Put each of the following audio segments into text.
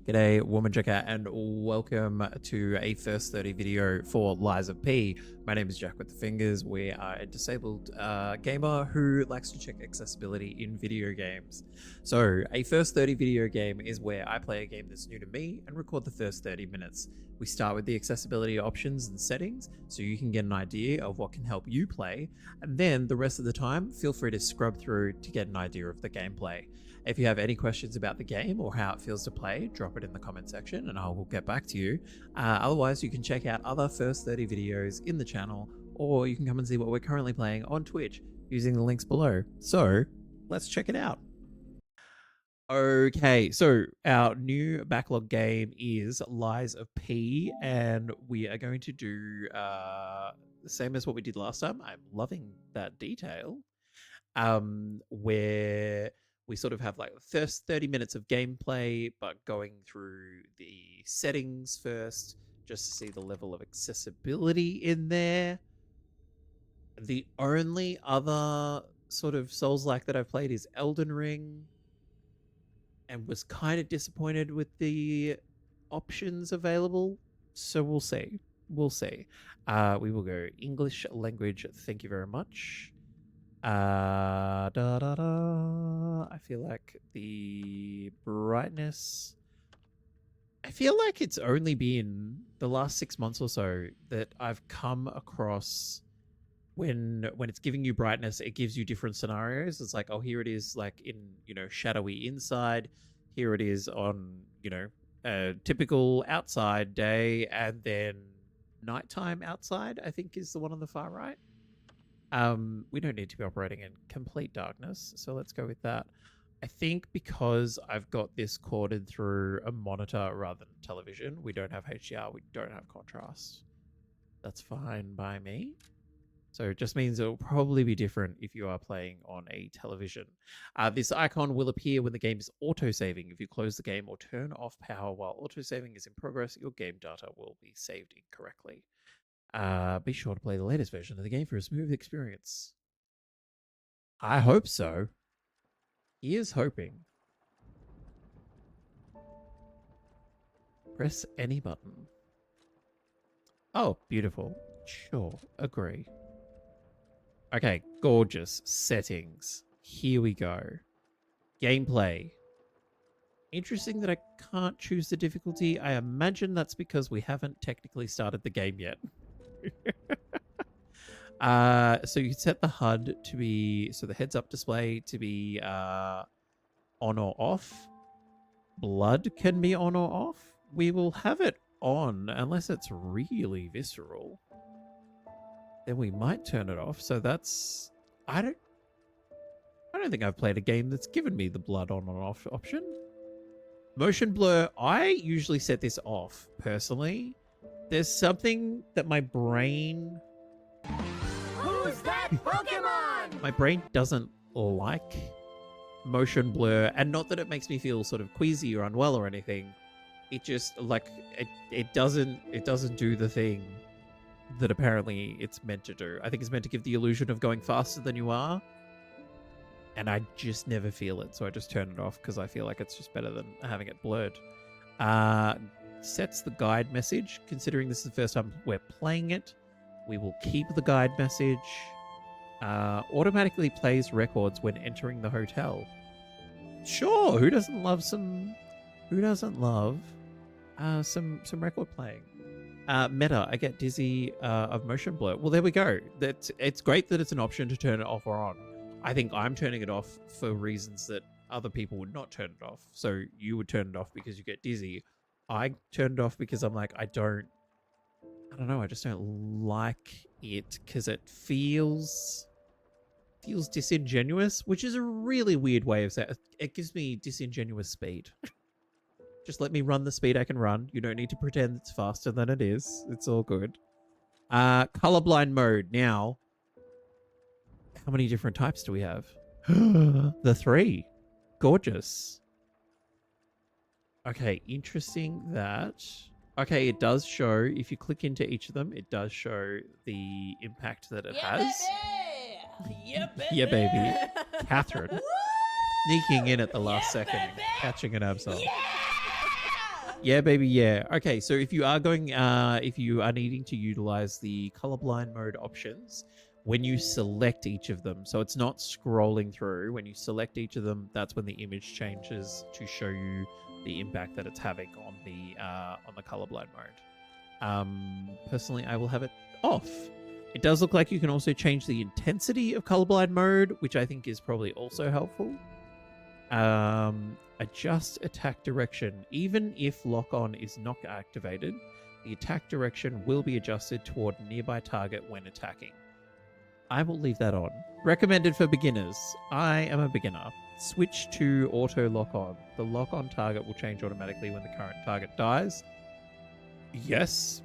G'day, Womenjika, and welcome to a first 30 video for Lies of P. My name is Jack with the Fingers. We are a disabled gamer who likes to check accessibility in video games. So, a first 30 video game is where I play a game that's new to me and record the first 30 minutes. We start with the accessibility options and settings so you can get an idea of what can help you play, and then the rest of the time, feel free to scrub through to get an idea of the gameplay. If you have any questions about the game or how it feels to play, drop it in the comment section and I will get back to you. Otherwise, you can check out other first 30 videos in the channel, or you can come and see what we're currently playing on Twitch using the links below. So let's check it out. Okay, so our new backlog game is Lies of P, and we are going to do the same as what we did last time. I'm loving that detail. Where we sort of have like the first 30 minutes of gameplay, but going through the settings first, just to see the level of accessibility in there. The only other sort of Souls-like that I've played is Elden Ring, and was kind of disappointed with the options available. So we'll see. We'll see. We will go English language. Thank you very much. I feel like the brightness, I feel like it's only been the last 6 months or so that I've come across when it's giving you brightness, it gives you different scenarios. It's like, oh, here it is like in, shadowy inside. Here it is on, a typical outside day, and then nighttime outside, I think is the one on the far right. We don't need to be operating in complete darkness, so let's go with that. I think because I've got this corded through a monitor rather than television, we don't have HDR, we don't have contrast. That's fine by me. So it just means it will probably be different if you are playing on a television. This icon will appear when the game is auto-saving. If you close the game or turn off power while auto-saving is in progress, your game data will be saved incorrectly. Be sure to play the latest version of the game for a smooth experience. I hope so. Here's hoping. Press any button. Oh, beautiful. Sure, agree. Okay, gorgeous settings. Here we go. Gameplay. Interesting that I can't choose the difficulty. I imagine that's because we haven't technically started the game yet. So you can set the HUD to be, so the heads up display to be on or off. Blood can be on or off. We will have it on unless it's really visceral. Then we might turn it off. So that's, I don't think I've played a game that's given me the blood on or off option. Motion blur, I usually set this off personally. There's something that my brain... Who's that Pokemon? My brain doesn't like motion blur, and not that it makes me feel sort of queasy or unwell or anything. It just, like, it doesn't do the thing that apparently it's meant to do. I think it's meant to give the illusion of going faster than you are, and I just never feel it, so I just turn it off because I feel like it's just better than having it blurred. Sets the guide message. Considering this is the first time we're playing it, we will keep the guide message. Automatically plays records when entering the hotel. Sure, who doesn't love some record playing? Meta, I get dizzy of motion blur. Well, there we go. It's great that it's an option to turn it off or on. I think I'm turning it off for reasons that other people would not turn it off. So you would turn it off because you get dizzy. I turned it off because I'm like, I don't know, I just don't like it because it feels disingenuous, which is a really weird way of saying it. It gives me disingenuous speed. Just let me run the speed I can run. You don't need to pretend it's faster than it is. It's all good. Colorblind mode. Now, how many different types do we have? The 3. Gorgeous. Okay, interesting that... Okay, it does show, if you click into each of them, it does show the impact that it has. Baby! Yeah, baby! Yeah, baby. Catherine. Sneaking in at the last second, catching an absent. Yeah! Yeah, baby, yeah. Okay, so if you are needing to utilize the colorblind mode options, when you select each of them, so it's not scrolling through, when you select each of them, that's when the image changes to show you the impact that it's having on the colorblind mode. Personally, I will have it off. It does look like you can also change the intensity of colorblind mode, which I think is probably also helpful. Adjust attack direction. Even if lock-on is not activated, the attack direction will be adjusted toward a nearby target when attacking. I will leave that on. Recommended for beginners. I am a beginner. Switch to auto lock-on. The lock-on target will change automatically when the current target dies. Yes.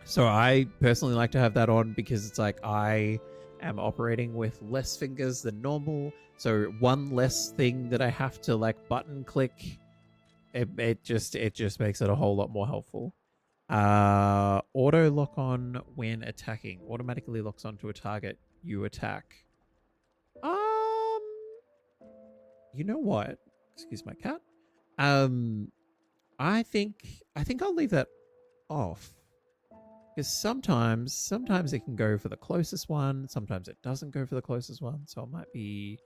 So I personally like to have that on because it's like I am operating with less fingers than normal. So one less thing that I have to like button click. It just makes it a whole lot more helpful. Auto lock on when attacking. Automatically locks onto a target you attack. You know what? Excuse my cat. I think I'll leave that off. Because sometimes it can go for the closest one. Sometimes it doesn't go for the closest one. So it might be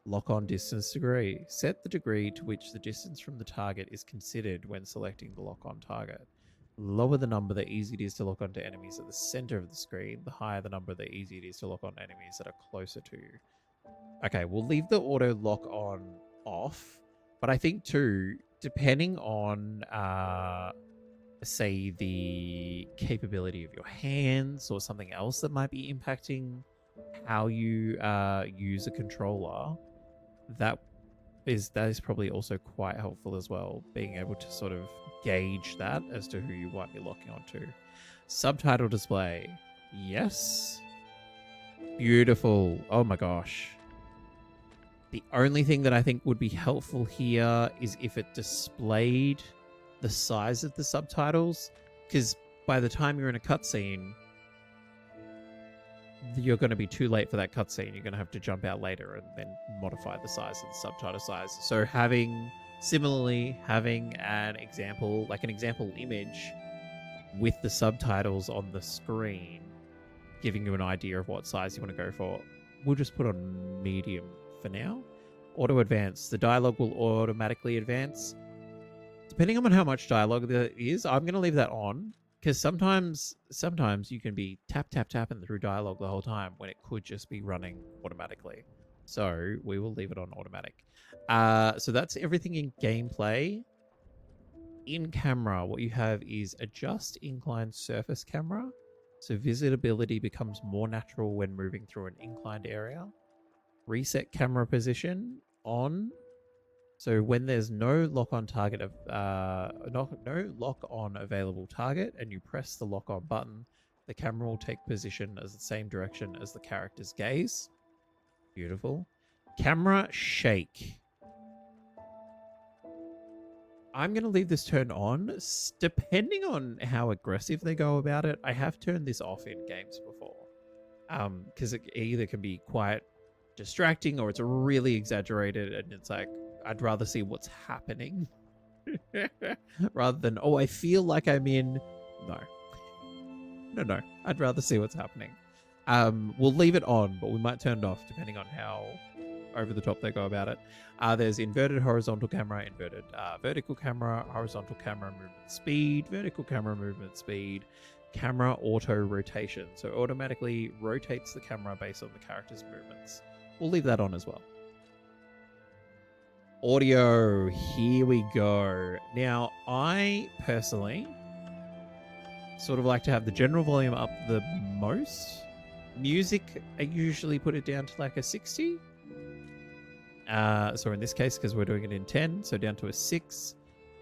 lock on distance degree. Set the degree to which the distance from the target is considered when selecting the lock on target. Lower the number, the easier it is to lock onto enemies at the center of the screen. The higher the number, the easier it is to lock on enemies that are closer to you. Okay, we'll leave the auto lock on off. But I think too, depending on say the capability of your hands or something else that might be impacting how you use a controller, that is probably also quite helpful as well, being able to sort of gauge that as to who you might be locking onto. Subtitle display. Yes. Beautiful. Oh my gosh. The only thing that I think would be helpful here is if it displayed the size of the subtitles, because by the time you're in a cutscene, you're going to be too late for that cutscene. You're going to have to jump out later and then modify the size of the subtitle size. So having an example, like an example image with the subtitles on the screen, giving you an idea of what size you want to go for. We'll just put on medium for now. Auto advance. The dialogue will automatically advance. Depending on how much dialogue there is, I'm going to leave that on, because sometimes you can be tapping through dialogue the whole time when it could just be running automatically. So we will leave it on automatic. So that's everything in gameplay. In camera, what you have is adjust inclined surface camera. So visibility becomes more natural when moving through an inclined area. Reset camera position on. So when there's no lock-on target of no lock-on available target, and you press the lock-on button, the camera will take position as the same direction as the character's gaze. Beautiful. Camera shake. I'm going to leave this turned on. Depending on how aggressive they go about it, I have turned this off in games before. Because it either can be quite distracting or it's really exaggerated, and it's like, I'd rather see what's happening rather than, oh, I feel like I'm in. No. I'd rather see what's happening. We'll leave it on, but we might turn it off depending on how over the top they go about it. There's inverted horizontal camera, inverted vertical camera, horizontal camera movement speed, vertical camera movement speed, camera auto rotation. So it automatically rotates the camera based on the character's movements. We'll leave that on as well. Audio, here we go. Now, I personally sort of like to have the general volume up the most. Music, I usually put it down to like a 60. So in this case, because we're doing it in 10, so down to a 6.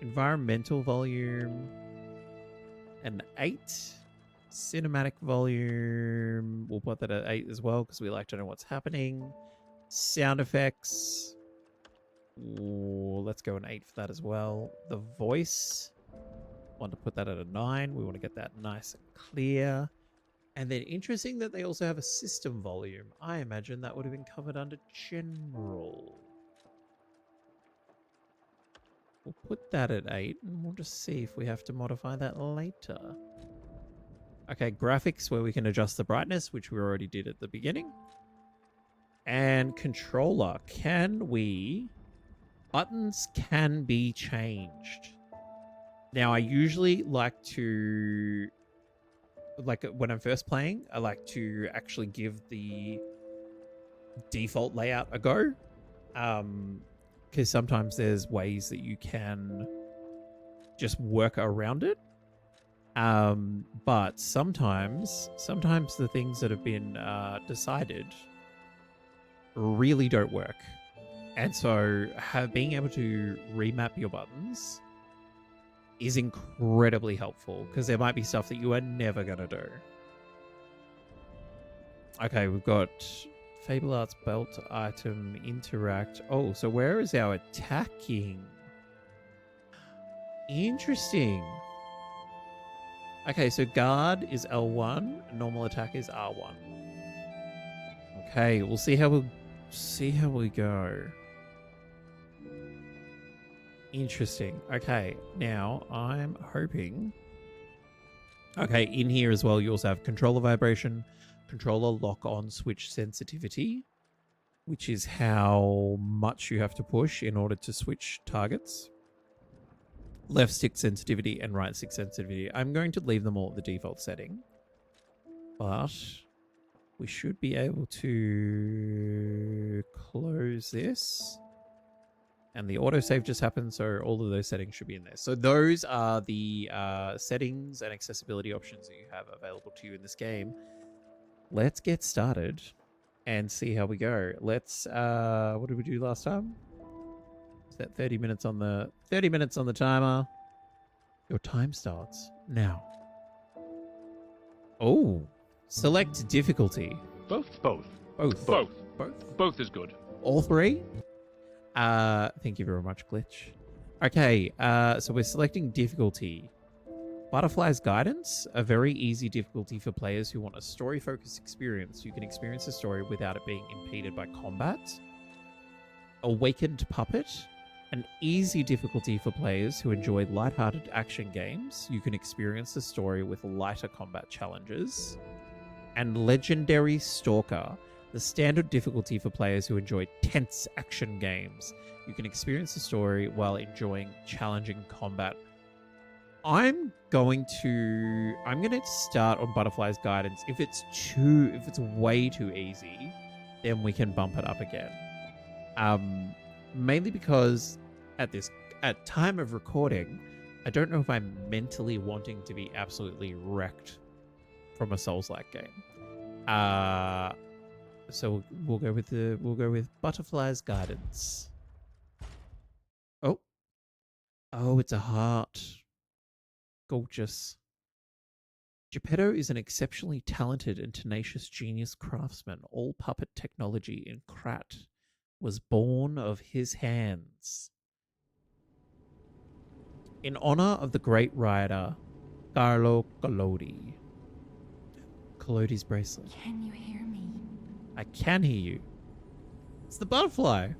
Environmental volume, an 8. Cinematic volume, we'll put that at 8 as well, because we like to know what's happening. Sound effects, ooh, let's go an 8 for that as well. The voice, want to put that at a 9. We want to get that nice and clear. And then interesting that they also have a system volume. I imagine that would have been covered under general. We'll put that at 8, and we'll just see if we have to modify that later. Okay, graphics, where we can adjust the brightness, which we already did at the beginning. And controller, buttons can be changed. Now, I usually like to, when I'm first playing, I like to actually give the default layout a go. Because sometimes there's ways that you can just work around it. But sometimes the things that have been decided really don't work. And so being able to remap your buttons is incredibly helpful, because there might be stuff that you are never going to do. Okay, we've got Fable Arts belt item interact. Oh, so where is our attacking? Interesting. Okay, so guard is L1, normal attack is R1. Okay, we'll see how we go. Interesting. Okay, now I'm hoping. Okay, in here as well, you also have controller vibration, controller lock-on switch sensitivity, which is how much you have to push in order to switch targets. Left stick sensitivity and right stick sensitivity. I'm going to leave them all at the default setting, but we should be able to close this. And the autosave just happened, so all of those settings should be in there. So those are the settings and accessibility options that you have available to you in this game. Let's get started and see how we go. Let's, what did we do last time? Set 30 minutes on the timer. Your time starts now. Oh, select difficulty. Both. Both is good. All three? Thank you very much, Glitch. Okay, so we're selecting difficulty. Butterfly's Guidance, a very easy difficulty for players who want a story-focused experience. You can experience the story without it being impeded by combat. Awakened Puppet, an easy difficulty for players who enjoy lighthearted action games. You can experience the story with lighter combat challenges. And Legendary Stalker, the standard difficulty for players who enjoy tense action games. You can experience the story while enjoying challenging combat. I'm going to start on Butterfly's Guidance. If it's way too easy, then we can bump it up again. Mainly because at time of recording, I don't know if I'm mentally wanting to be absolutely wrecked from a Souls-like game. So we'll go with Butterfly's Guidance. Oh, it's a heart. Gorgeous. Geppetto is an exceptionally talented and tenacious genius craftsman. All puppet technology in Krat was born of his hands. In honor of the great rider, Carlo Collodi. Collodi's bracelet. Can you hear me? I can hear you. It's the butterfly.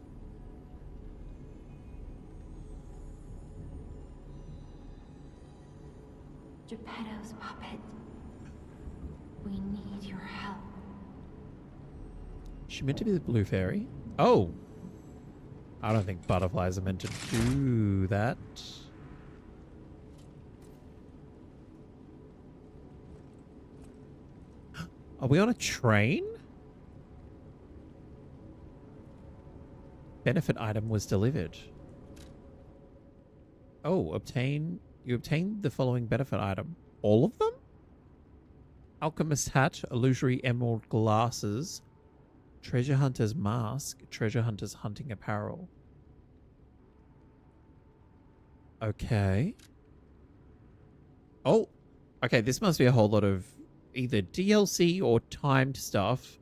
Geppetto's puppet. We need your help. Is she meant to be the blue fairy? Oh. I don't think butterflies are meant to do that. Are we on a train? Benefit item was delivered. Oh, you obtained the following benefit item. All of them? Alchemist hat, illusory emerald glasses, treasure hunter's mask, treasure hunter's hunting apparel. Okay. Oh, okay, this must be a whole lot of either DLC or timed stuff,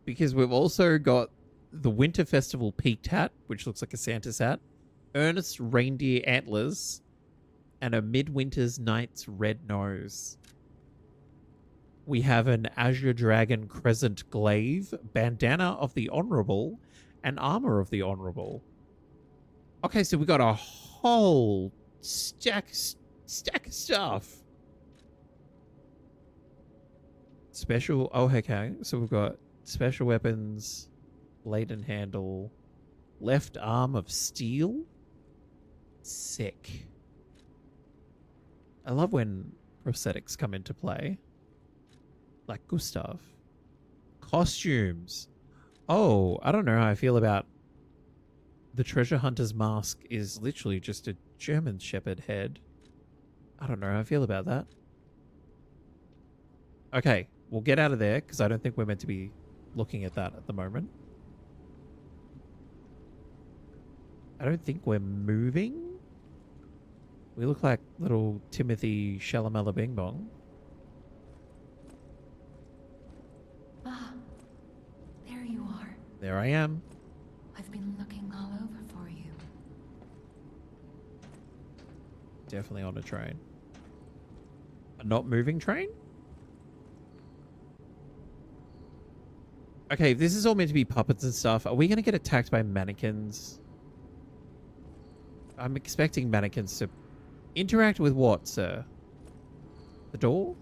because we've also got the Winter Festival peaked hat, which looks like a Santa's hat, Ernest reindeer antlers, and a Midwinter's Knight's red nose. We have an Azure Dragon Crescent glaive, bandana of the Honorable, and armor of the Honorable. Okay, so we got a whole stack of stuff. Special. Oh, okay. So we've got special weapons, blade and handle, left arm of steel. Sick. I love when prosthetics come into play. Like Gustav. Costumes. Oh, I don't know how I feel about the treasure hunter's mask is literally just a German Shepherd head. I don't know how I feel about that. Okay, we'll get out of there because I don't think we're meant to be looking at that at the moment. I don't think we're moving. We look like little Timothy Shalamala Bing Bong. Ah, there you are. There I am. I've been looking all over for you. Definitely on a train. A not moving train? Okay, this is all meant to be puppets and stuff. Are we going to get attacked by mannequins? I'm expecting mannequins to interact with what, sir? The door?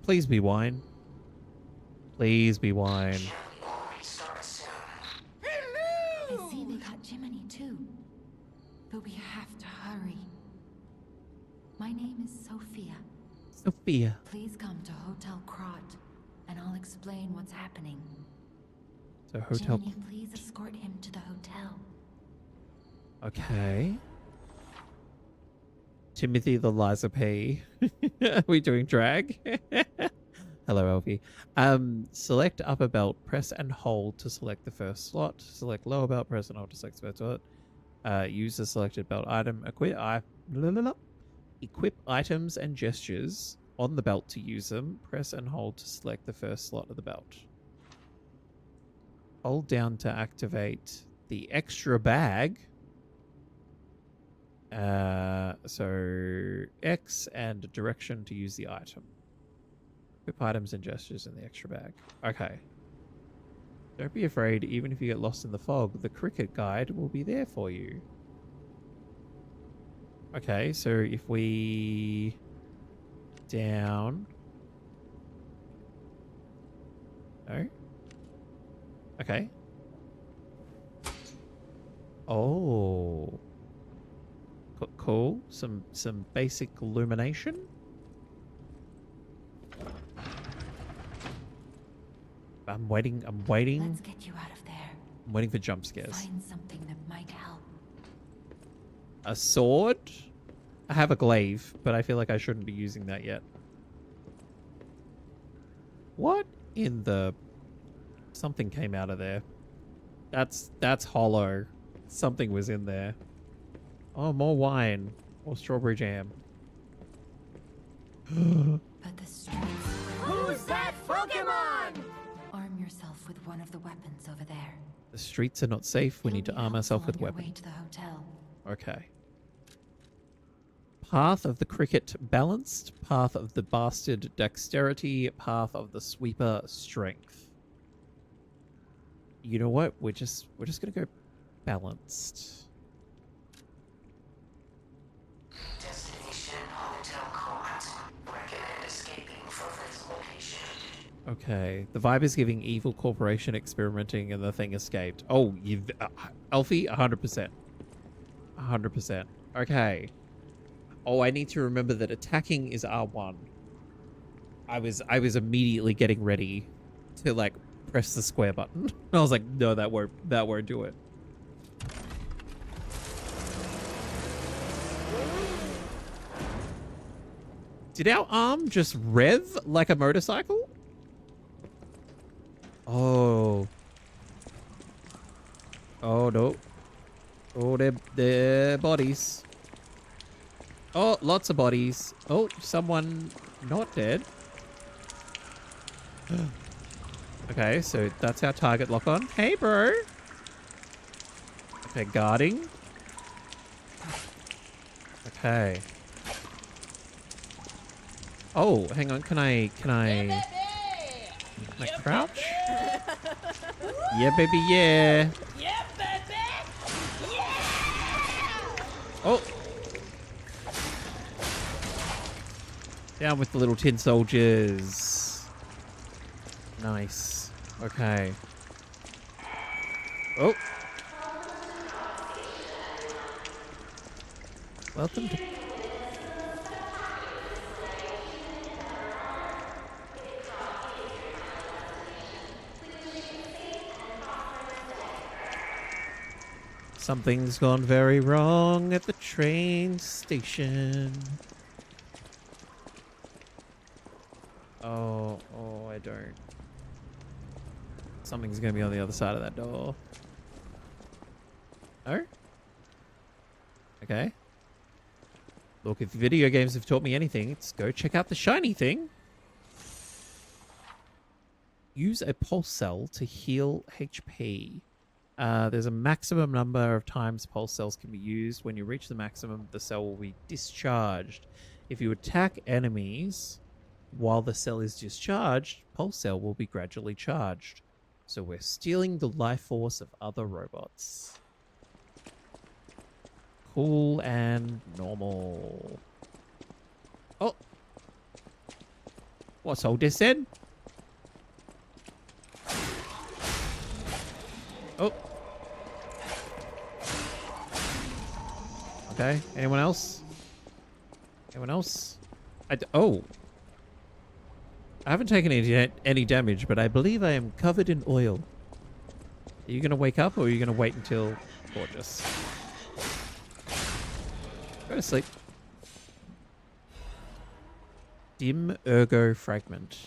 Please be wine. Please be wine. I see they got Jiminy too. But we have to hurry. My name is Sophia. Sophia. Please come to Hotel Krot, and I'll explain what's happening. So hotel. Jiminy, please escort him to the hotel. Okay. Timothy the Liza P. Are we doing drag? Hello, Elfie. Select upper belt, press and hold to select the first slot. Select lower belt, press and hold to select the first slot. Use the selected belt item. Equip items and gestures on the belt to use them. Press and hold to select the first slot of the belt. Hold down to activate the extra bag. So X and direction to use the item. Equip items and gestures in the extra bag. Okay. Don't be afraid, even if you get lost in the fog, the cricket guide will be there for you. Okay, so if we down. No. Okay. Oh. Cool. Some basic illumination. I'm waiting. Let's get you out of there. I'm waiting for jump scares. Find something that might help. A sword? I have a glaive, but I feel like I shouldn't be using that yet. What in the... Something came out of there. That's hollow. Something was in there. Oh, more wine. Or strawberry jam. But the streets... Who's that Pokemon? Arm yourself with one of the weapons over there. The streets are not safe. We It'll need to be arm helpful ourselves with on your weapons. way to the hotel. Okay. Path of the cricket balanced. Path of the bastard dexterity. Path of the sweeper strength. You know what? We're just gonna go balanced. Destination Hotel Krot. Recommend escaping from this location. Okay. The vibe is giving evil corporation experimenting and the thing escaped. Oh, you've... Alfie, 100%. 100%. Okay. Oh, I need to remember that attacking is R1. I was immediately getting ready to, like, press the square button. I was like, no, that won't do it. Did our arm just rev like a motorcycle? Oh. Oh, no. Oh, they're bodies. Oh, lots of bodies. Oh, someone not dead. Okay, so that's our target lock on. Hey, bro. Okay, guarding. Okay. Oh, hang on. Can I crouch? Yeah, baby, yeah. Yeah, baby. Oh! Down with the little tin soldiers. Nice. Okay. Oh! Welcome to... Something's gone very wrong at the train station. Oh, I don't. Something's gonna be on the other side of that door. No? Okay. Look, if video games have taught me anything, it's go check out the shiny thing. Use a pulse cell to heal HP. There's a maximum number of times pulse cells can be used. When you reach the maximum, the cell will be discharged. If you attack enemies while the cell is discharged, pulse cell will be gradually charged. So we're stealing the life force of other robots. Cool and normal. Oh! What's all this then? Oh! Okay, anyone else? Anyone else? Oh! I haven't taken any damage, but I believe I am covered in oil. Are you going to wake up or are you going to wait until... Gorgeous. Go to sleep. Dim ergo fragment.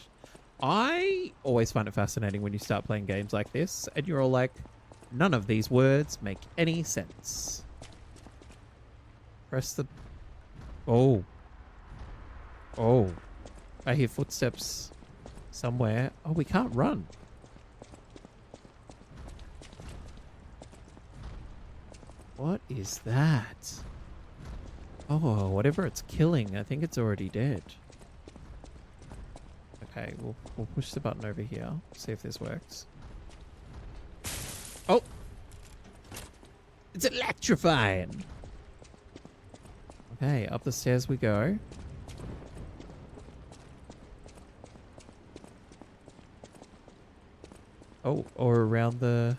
I always find it fascinating when you start playing games like this and you're all like, none of these words make any sense. Press the... Oh. Oh. I hear footsteps somewhere. Oh, we can't run. What is that? Oh, whatever it's killing, I think it's already dead. Okay, we'll push the button over here. See if this works. Oh! It's electrifying! Okay, up the stairs we go. Oh, or around the...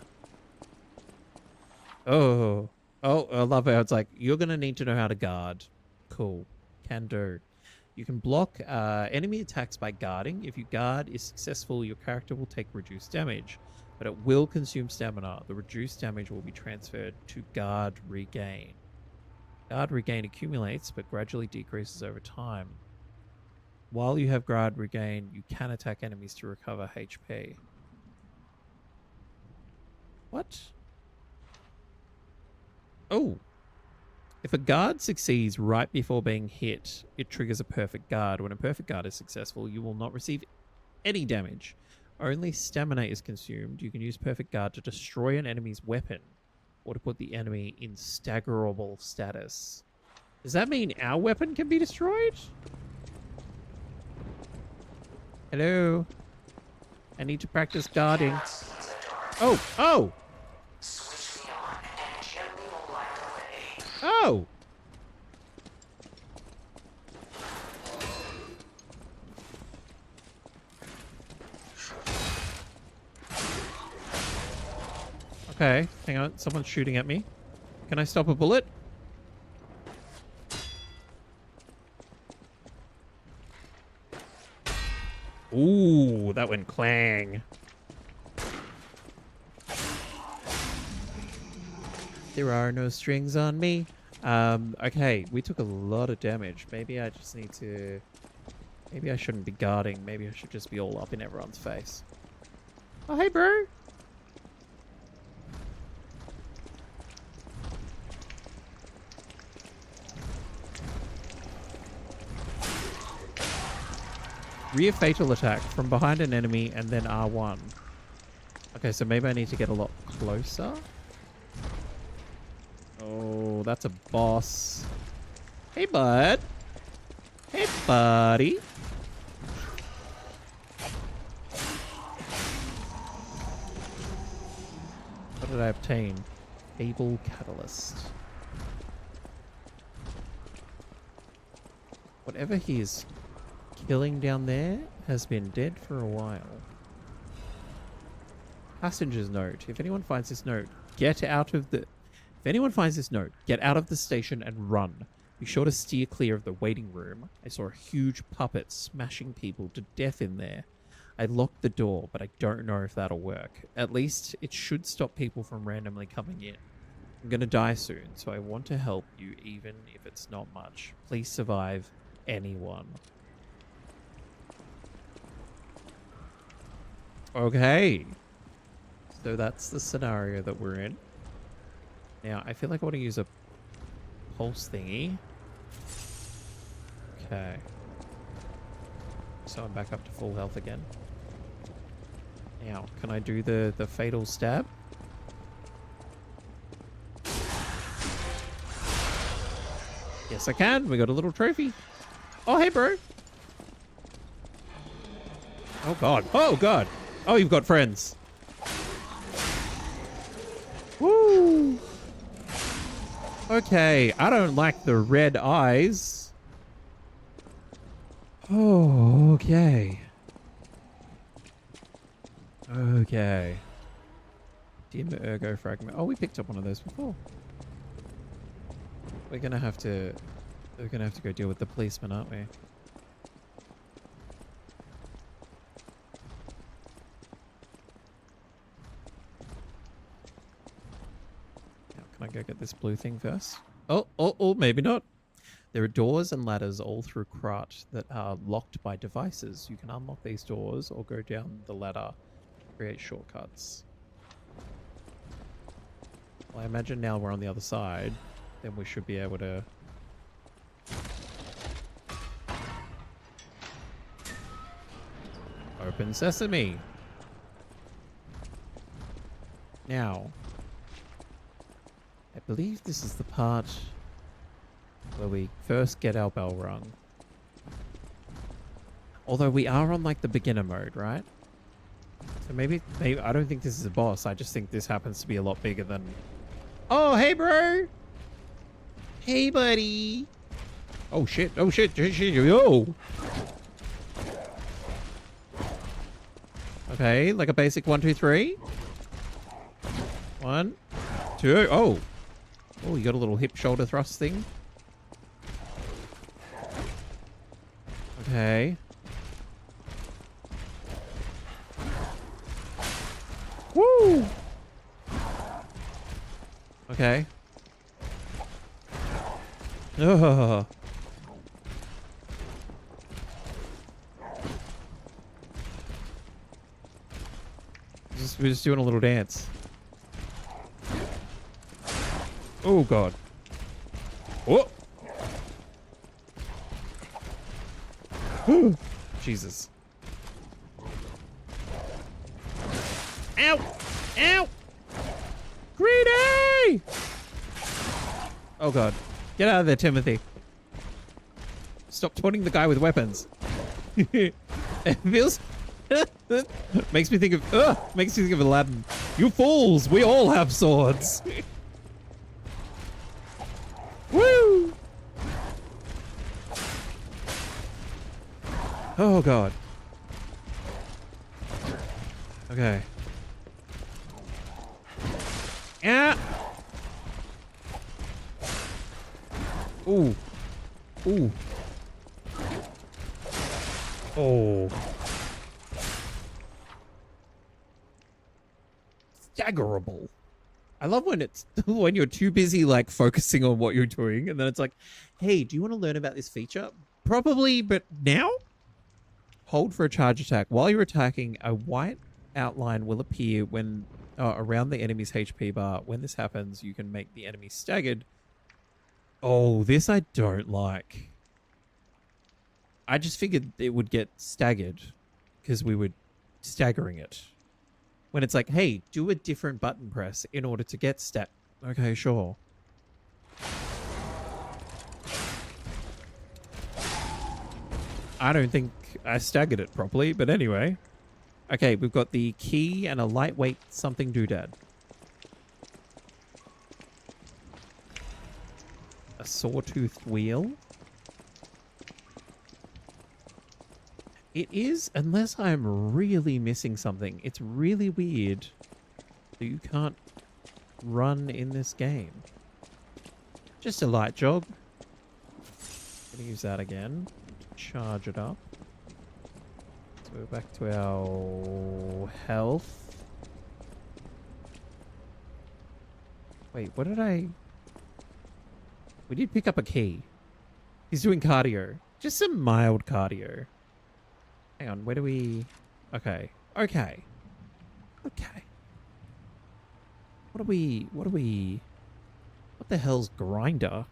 Oh, I love how it's like, you're going to need to know how to guard. Cool. Can do. You can block enemy attacks by guarding. If you guard is successful, your character will take reduced damage, but it will consume stamina. The reduced damage will be transferred to guard regain. Guard regain accumulates, but gradually decreases over time. While you have guard regain, you can attack enemies to recover HP. What? Oh. If a guard succeeds right before being hit, it triggers a perfect guard. When a perfect guard is successful, you will not receive any damage. Only stamina is consumed. You can use perfect guard to destroy an enemy's weapon or to put the enemy in staggerable status. Does that mean our weapon can be destroyed? Hello? I need to practice guarding. Oh! Oh! Switch me on and gently light away. Oh! Okay, hang on. Someone's shooting at me. Can I stop a bullet? Ooh, that went clang. There are no strings on me. Okay, we took a lot of damage. Maybe I just need to... Maybe I shouldn't be guarding. Maybe I should just be all up in everyone's face. Oh, hey, bro. Rear fatal attack from behind an enemy and then R1. Okay, so maybe I need to get a lot closer. Oh, that's a boss. Hey, bud. Hey, buddy. What did I obtain? Able catalyst. Whatever he is killing down there has been dead for a while. Passenger's note. If anyone finds this note, get out of the... If anyone finds this note, get out of the station and run. Be sure to steer clear of the waiting room. I saw a huge puppet smashing people to death in there. I locked the door, but I don't know if that'll work. At least it should stop people from randomly coming in. I'm gonna die soon, so I want to help you even if it's not much. Please survive, anyone. Okay. So that's the scenario that we're in. Now, I feel like I want to use a pulse thingy. Okay. So I'm back up to full health again. Now, can I do the fatal stab? Yes, I can. We got a little trophy. Oh, hey, bro. Oh, God. Oh, God. Oh, you've got friends. Woo. Okay, I don't like the red eyes. Oh, okay. Okay. Dim ergo fragment. Oh, we picked up one of those before. We're gonna have to go deal with the policeman, aren't we? Now, can I go get this blue thing first? Oh, maybe not. There are doors and ladders all through Krat that are locked by devices. You can unlock these doors or go down the ladder to create shortcuts. Well, I imagine now we're on the other side, then we should be able to... Open sesame! Now, I believe this is the part where we first get our bell rung. Although we are on like the beginner mode, right? So maybe I don't think this is a boss. I just think this happens to be a lot bigger than... Oh, hey, bro! Hey, buddy! Oh, shit. Oh, shit. Yo! Okay, like a basic 1, 2, 3. 1, 2. Oh! Oh, you got a little hip shoulder thrust thing. Okay. Woo! Okay. Oh. We're just doing a little dance. Oh, God. Oh! Jesus. Ow! Ow! Greedy! Oh, God. Get out of there, Timothy. Stop taunting the guy with weapons. It feels... makes me think of Aladdin. You fools! We all have swords! Woo! Oh, God. Okay. Yeah. Ooh. Ooh. Oh. Staggerable. I love when it's when you're too busy like focusing on what you're doing and then it's like, hey, do you want to learn about this feature? Probably, but now? Hold for a charge attack. While you're attacking, a white outline will appear when around the enemy's HP bar. When this happens, you can make the enemy staggered. Oh, this I don't like. I just figured it would get staggered because we were staggering it. When it's like, hey, do a different button press in order to get stat. Okay, sure. I don't think I staggered it properly, but anyway. Okay, we've got the key and a lightweight something doodad. A sawtoothed wheel. It is, unless I'm really missing something. It's really weird that you can't run in this game. Just a light jog. Gonna use that again. Charge it up. So we're back to our health. Wait, what did I... We did pick up a key. He's doing cardio. Just some mild cardio. Hang on, where do we... Okay. Okay. Okay. What the hell's grinder?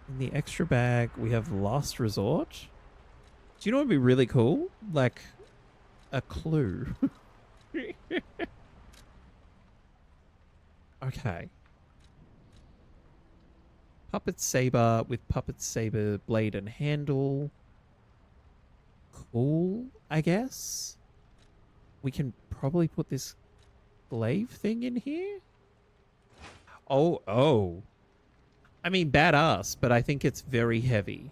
In the extra bag, we have last resort. Do you know what would be really cool? Like, a clue. Okay. Puppet saber with puppet saber blade and handle. Cool, I guess. We can probably put this glaive thing in here. Oh. I mean, badass, but I think it's very heavy.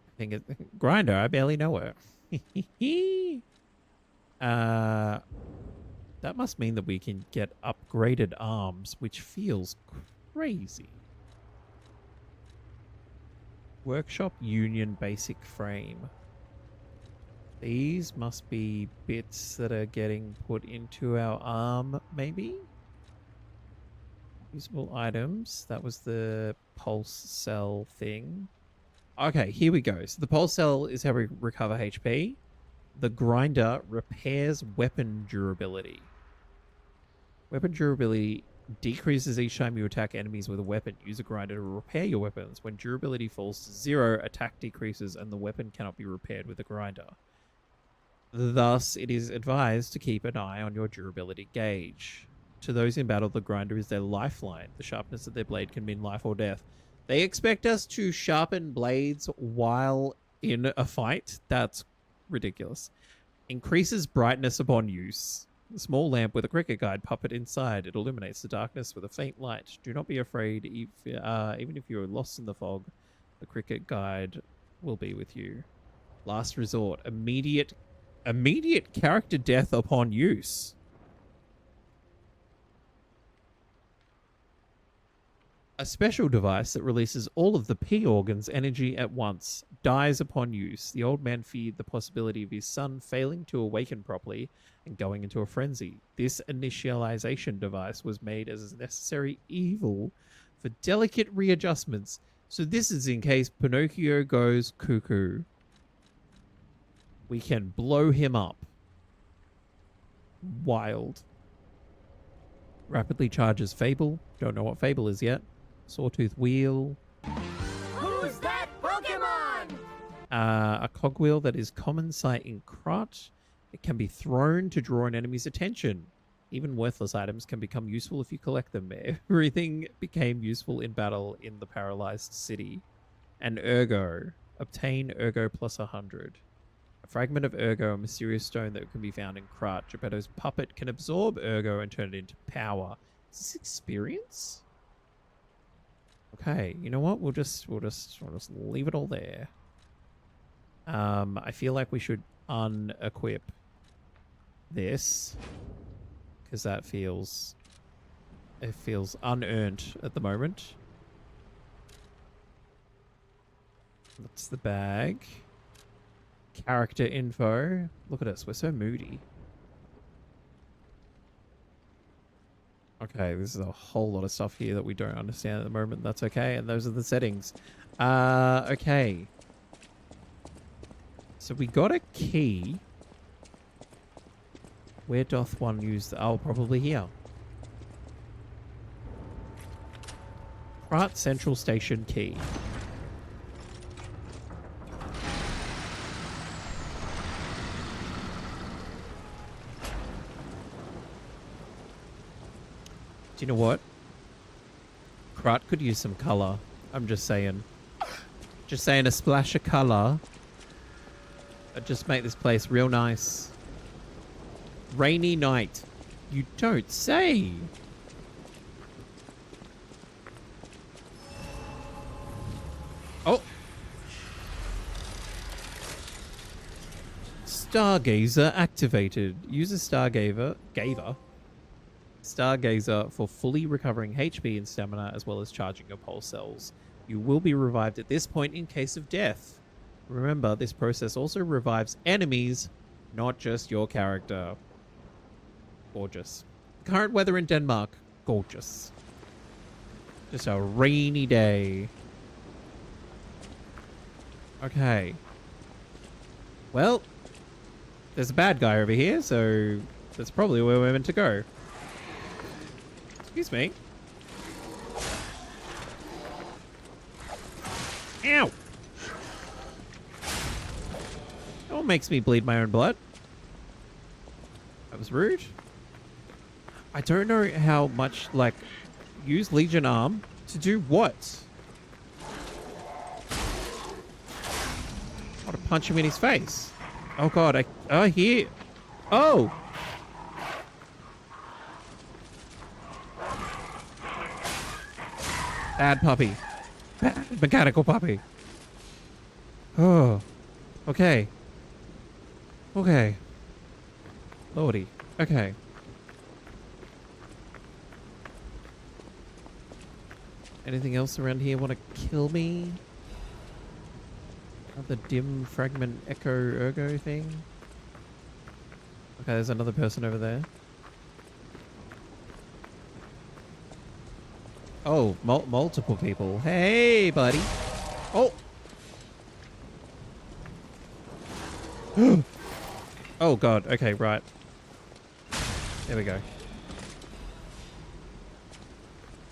I think it... Grinder, I barely know her. That must mean that we can get upgraded arms, which feels crazy. Workshop Union Basic Frame. These must be bits that are getting put into our arm, maybe? Usable items. That was the pulse cell thing. Okay, here we go. So the pulse cell is how we recover HP. The grinder repairs weapon durability. Weapon durability decreases each time you attack enemies with a weapon. Use a grinder to repair your weapons. When durability falls to 0, attack decreases and the weapon cannot be repaired with a grinder. Thus, it is advised to keep an eye on your durability gauge. To those in battle, the grinder is their lifeline. The sharpness of their blade can mean life or death. They expect us to sharpen blades while in a fight? That's ridiculous. Increases brightness upon use. A small lamp with a cricket guide puppet inside. It illuminates the darkness with a faint light. Do not be afraid. Even if you're lost in the fog, the cricket guide will be with you. Last resort. Immediate character death upon use. A special device that releases all of the P organ's energy at once dies upon use. The old man feared the possibility of his son failing to awaken properly and going into a frenzy. This initialization device was made as a necessary evil for delicate readjustments. So this is in case Pinocchio goes cuckoo. We can blow him up. Wild. Rapidly charges Fable. Don't know what Fable is yet. Sawtooth wheel. Who's that Pokemon? A cogwheel that is common sight in Krot. It can be thrown to draw an enemy's attention. Even worthless items can become useful if you collect them. Everything became useful in battle in the paralyzed city. And Ergo. Obtain Ergo plus 100. A fragment of Ergo, a mysterious stone that can be found in Krot. Geppetto's puppet can absorb Ergo and turn it into power. Is this experience? Okay, you know what? We'll just leave it all there. I feel like we should unequip this because it feels unearned at the moment. That's the bag. Character info. Look at us, we're so moody. Okay, this is a whole lot of stuff here that we don't understand at the moment. That's okay, and those are the settings. Okay. So we got a key. Where doth one use the... Oh, probably here. Krot Central Station key. Do you know what? Krot could use some color. I'm just saying. Just saying, a splash of color. Just make this place real nice. Rainy night. You don't say. Stargazer activated. Use a Stargazer for fully recovering HP and stamina as well as charging your pulse cells. You will be revived at this point in case of death. Remember, this process also revives enemies, not just your character. Gorgeous. Current weather in Denmark, gorgeous. Just a rainy day. Okay. Well, there's a bad guy over here, so that's probably where we're meant to go. Excuse me. Ow! That one makes me bleed my own blood. That was rude. I don't know how much, like, use Legion Arm to do what? I want to punch him in his face. Oh god, here. Oh! Bad puppy. Bad mechanical puppy. Oh. Okay. Okay. Lordy. Okay. Anything else around here want to kill me? Another dim fragment echo ergo thing? Okay, there's another person over there. Oh, multiple people. Hey, buddy. Oh. Oh, God. Okay, right. There we go.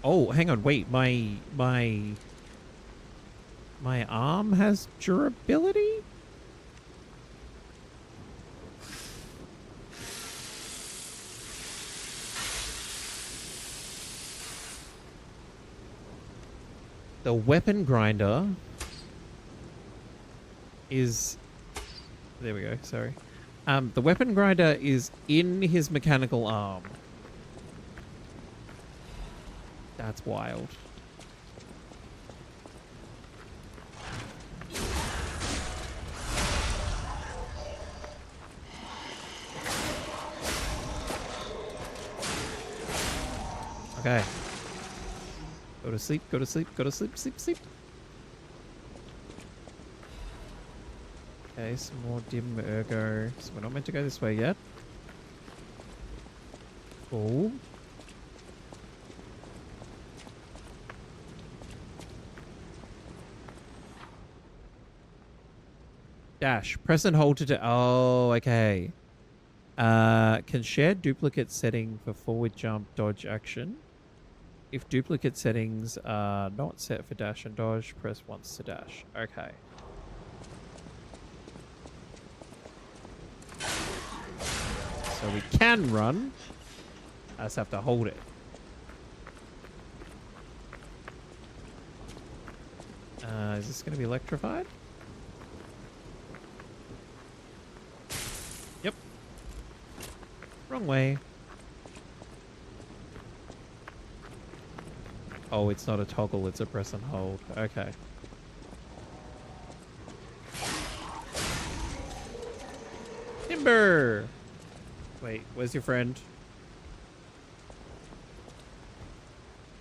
Oh, hang on. Wait, my arm has durability? The weapon grinder is... There we go, sorry. The weapon grinder is in his mechanical arm. That's wild. Okay. Go to sleep, go to sleep, go to sleep, sleep, sleep. Okay, some more dim ergo. So we're not meant to go this way yet. Cool. Dash. Press and hold to... Oh, okay. Can share duplicate setting for forward jump dodge action. If duplicate settings are not set for dash and dodge, press once to dash. Okay. So we can run. I just have to hold it. Is this going to be electrified? Yep. Wrong way. Oh, it's not a toggle, it's a press and hold. Okay. Timber! Wait, where's your friend?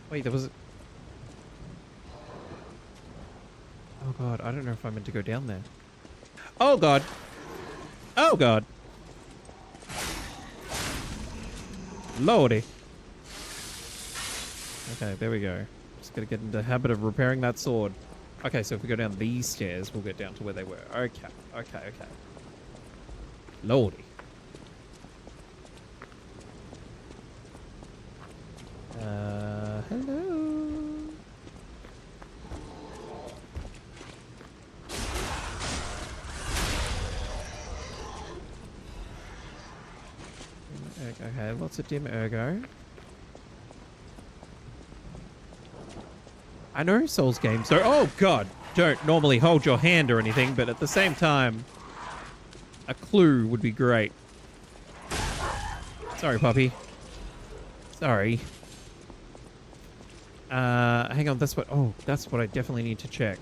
Wait, there was... Oh god, I don't know if I'm meant to go down there. Oh god! Oh god! Lordy! Okay, there we go. Just gotta get into the habit of repairing that sword. Okay, so if we go down these stairs, we'll get down to where they were. Okay, okay, okay. Lordy. Hello. Okay, lots of dim ergo. I know Souls games, so oh god, don't normally hold your hand or anything, but at the same time, a clue would be great. Sorry, puppy. Sorry. Hang on, that's what I definitely need to check.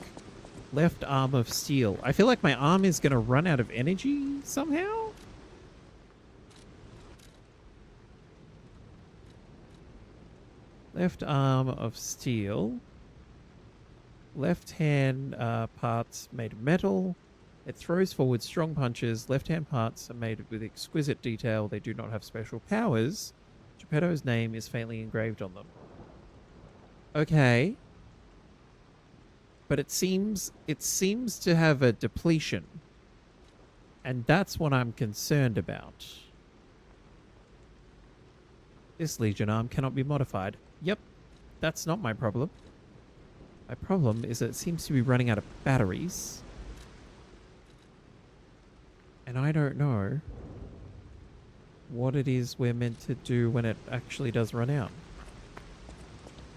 Left arm of steel. I feel like my arm is gonna run out of energy somehow. Left arm of steel. Left hand parts made of metal. It throws forward strong punches. Left hand parts are made with exquisite detail. They do not have special powers. Geppetto's name is faintly engraved on them. Okay. But it seems to have a depletion. And that's what I'm concerned about. This Legion arm cannot be modified. Yep, that's not my problem. My problem is that it seems to be running out of batteries. And I don't know what it is we're meant to do when it actually does run out.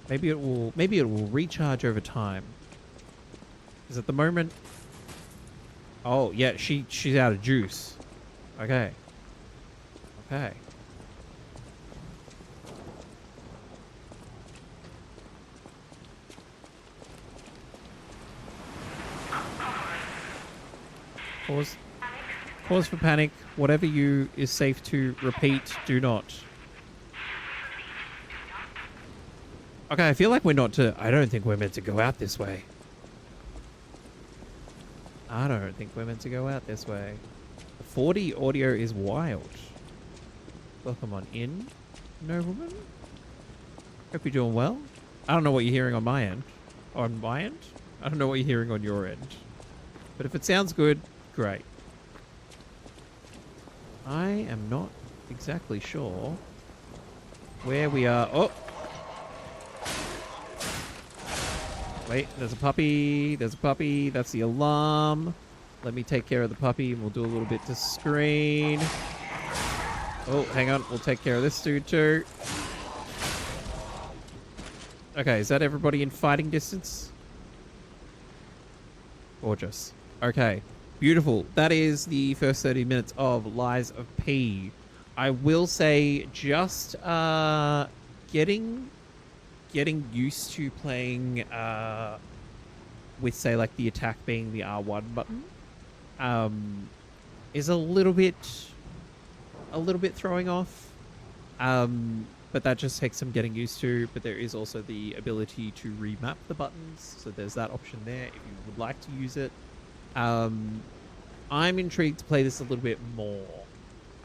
Maybe it will recharge over time. Because at the moment... Oh, yeah, she's out of juice. Okay. Okay. Pause. Pause for panic. Whatever you is safe to repeat, do not. Okay, I feel like we're not to... I don't think we're meant to go out this way. I don't think we're meant to go out this way. The 4D audio is wild. Welcome on in, nobleman. Hope you're doing well. I don't know what you're hearing on my end. On my end? I don't know what you're hearing on your end. But if it sounds good, great. I am not exactly sure where we are. Oh! Wait, there's a puppy. There's a puppy. That's the alarm. Let me take care of the puppy and we'll do a little bit to screen. Oh, hang on. We'll take care of this dude too. Okay, is that everybody in fighting distance? Gorgeous. Okay, beautiful. That is the first 30 minutes of Lies of P. I will say just getting used to playing with, say, like the attack being the R1 button is a little bit throwing off. But that just takes some getting used to. But there is also the ability to remap the buttons, so there's that option there if you would like to use it. I'm intrigued to play this a little bit more.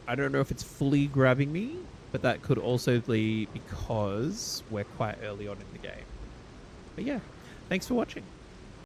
I don't know if it's fully grabbing me, but that could also be because we're quite early on in the game. But yeah, thanks for watching.